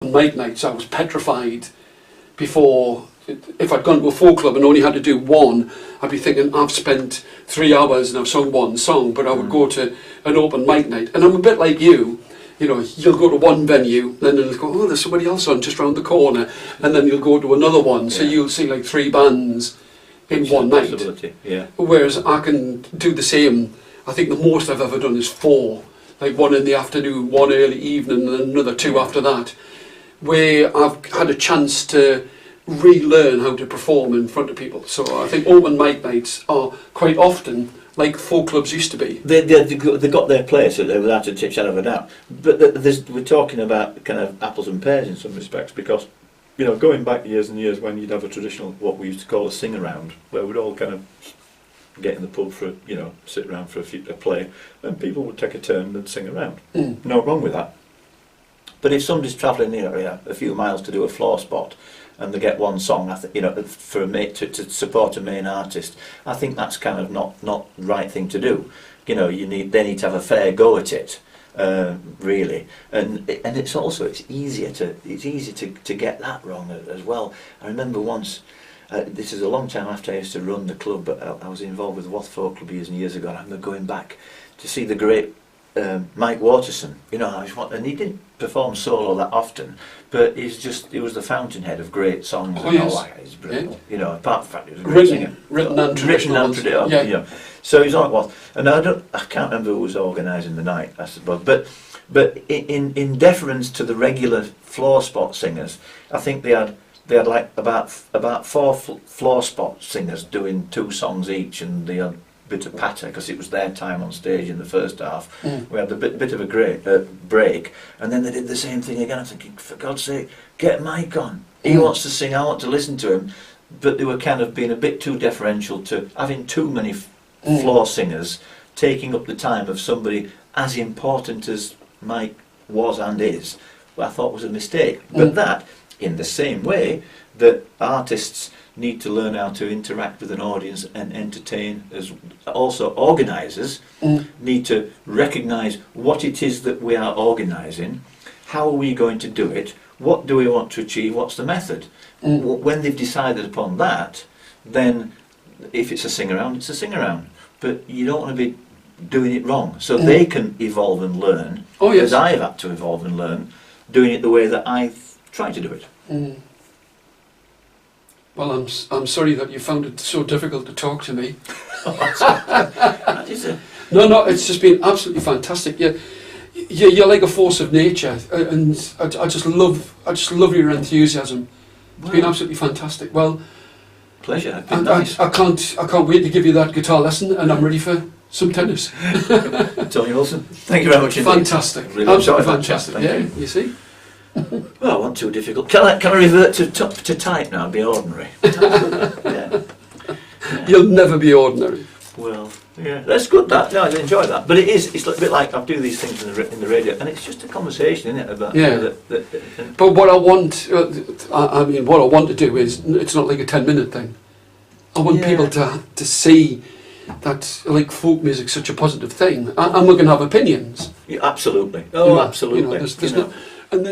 open mic nights, I was petrified before. If I'd gone to a folk club and only had to do one, I'd be thinking, I've spent 3 hours and I've sung one song. But I would go to an open mic night, and I'm a bit like you. You know, you'll go to one venue, then you'll go, oh, there's somebody else on just round the corner, and then you'll go to another one. So you'll see like 3 bands in one night. Yeah. Whereas I can do the same. I think the most I've ever done is 4. Like one in the afternoon, one early evening, and then another 2 after that, where I've had a chance to relearn how to perform in front of people. So I think open mic nights are quite often like folk clubs used to be. They got their place without a shadow of a doubt. But we're talking about kind of apples and pears in some respects, because, you know, going back years and years when you'd have a traditional, what we used to call a sing-around, where we'd all kind of get in the pub for, you know, sit around for a play, and people would take a turn and sing around. No wrong with that. But if somebody's travelling, you know, a few miles to do a floor spot, and they get one song, you know, for a mate to support a main artist, I think that's kind of not the right thing to do. You know, they need to have a fair go at it, really. And it's easier to get that wrong as well. I remember once. This is a long time after I used to run the club, but I was involved with the Wath Folk Club years and years ago, and I remember going back to see the great Mike Waterson. You know, and he didn't perform solo that often, but he was the fountainhead of great songs. Oh, yes. He's brilliant. Yeah. You know, apart from the fact he was a great singer. Written and traditional. Yeah. You know. So he's on it was. And I can't remember who was organising the night, I suppose, but in deference to the regular floor spot singers, I think they had like about 4 floor spot singers doing 2 songs each, and they had a bit of patter because it was their time on stage in the first half. We had a bit of a great break, and then they did the same thing again. I'm thinking, for God's sake, get Mike on. He wants to sing, I want to listen to him. But they were kind of being a bit too deferential to having too many floor singers taking up the time of somebody as important as Mike was and is. Well, I thought was a mistake. But that, in the same way that artists need to learn how to interact with an audience and entertain, as also organisers need to recognise what it is that we are organising, how are we going to do it, what do we want to achieve, what's the method. When they've decided upon that, then if it's a sing-around, it's a sing-around. But you don't want to be doing it wrong, so they can evolve and learn, as I've had to evolve and learn, doing it the way that I've tried to do it. Well, I'm sorry that you found it so difficult to talk to me. No, it's just been absolutely fantastic. You're like a force of nature, and I just love your enthusiasm. It's been absolutely fantastic. Well, pleasure. I can't wait to give you that guitar lesson, and I'm ready for some tennis. Tony Wilson, thank you very much indeed. Fantastic, really absolutely fantastic. Thank you. You see. Well, I want too difficult. Can I revert to type now and be ordinary? Yeah. You'll never be ordinary. Well, yeah, that's good. That I enjoy that. But it's a bit like I do these things in the radio, and it's just a conversation, isn't it? About But what I want, what I want to do is, it's not like a 10-minute thing. I want people to see that like folk music's such a positive thing, and we can have opinions. Yeah, absolutely. Oh, absolutely. There's no. And